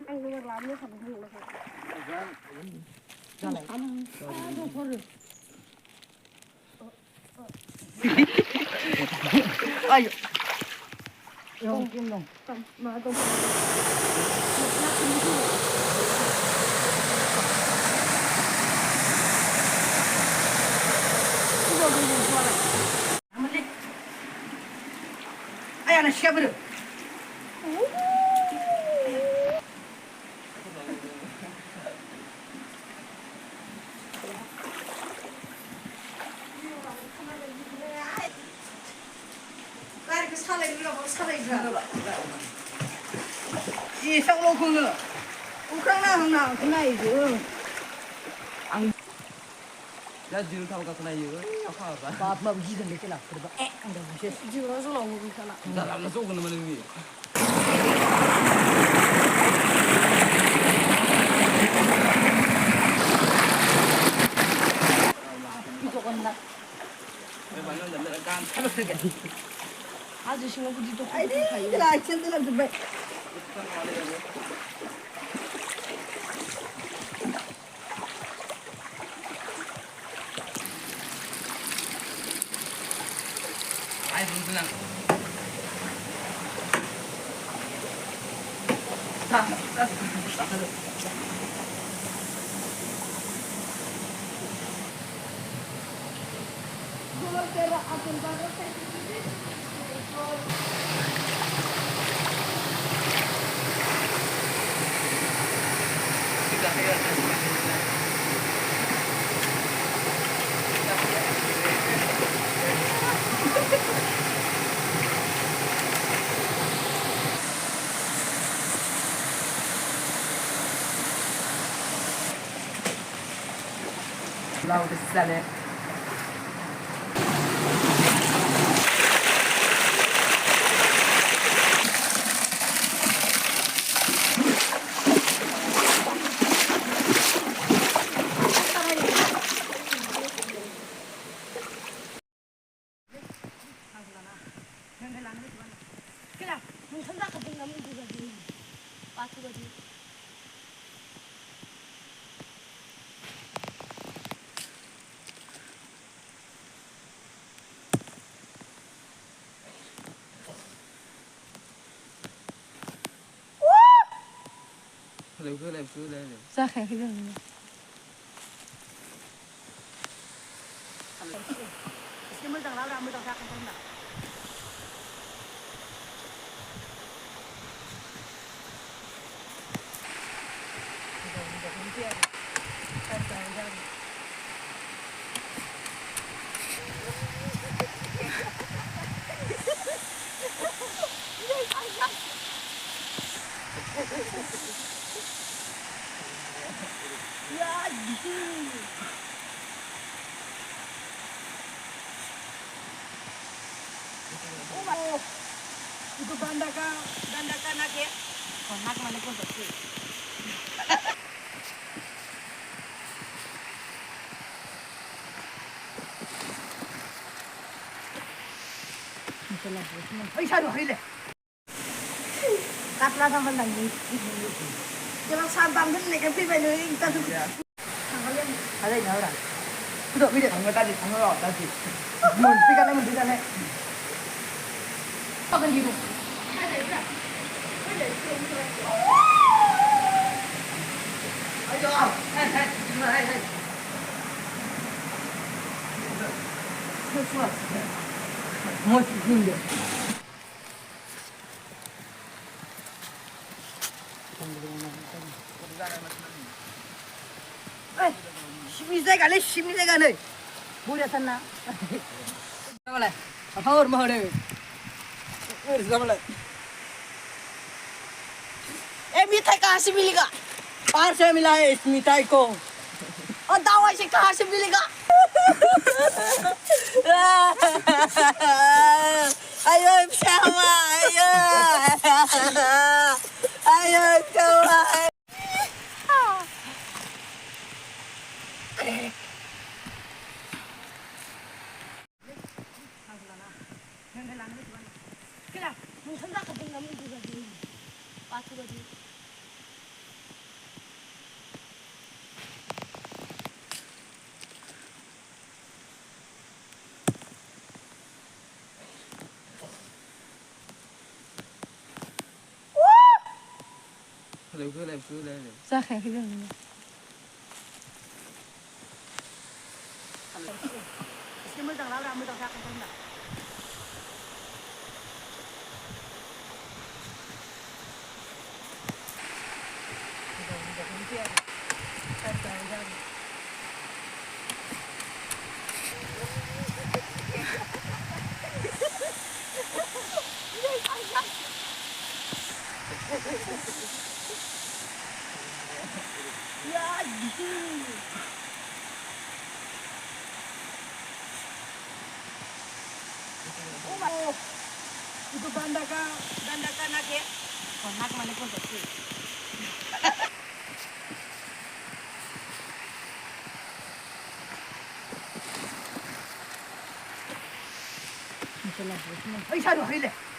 anh vừa làm nó thành vụ là ai không kim đồng mà tôi ai ăn siapa tu Isang loko nga. Ukang na kunai je. 야, 지금 타고 갔구나 이거. 아파. Baap baap ji dan lekela. Kerba anda masih. jiwa solo mo kana 나 라면 쏘고 나면 위. Itu kan nak. 방금 전에 간 Kalau kerja. Aja sih aku di toko. ai đi là chân tôi làm vậy 아이 무슨 Laut sana. kila mun san zaka dinga mun duga din ba tu gaji cứ lên ra khẽ cái đường cái mới tầng ra mới tầng ra không đã Itu dandakan nak ya. Konak mana pun betul. Ôi sao được đây? cắt ra thằng mình đằng gì cho nó san tăng thế này cái phi về nữa ta thực thằng nó lên Ada yang orang. Betul, betul. Angkat tadi, angkat tadi. Mun, pikan ni. Apa gitu? Ayo, hai. Mau tinggal. Simile gale. Boleh sana. Sampai. Power mau deh. Sampai. मिठाई कहाँ से मिलेगा? बाहर से मिला है इस मिठाई को और दवाई से कहाँ से मिलेगा? ayo sama ayo coba kila mun san zaka dinga mun duga din ba tu gaji Lều cứ lều. ra khẽ cái đường cái mới thằng lão ra mới thằng khác không nào. Ya, itu ganda nak ya. Konak mana pun betul. Ay, saan mo? Hili.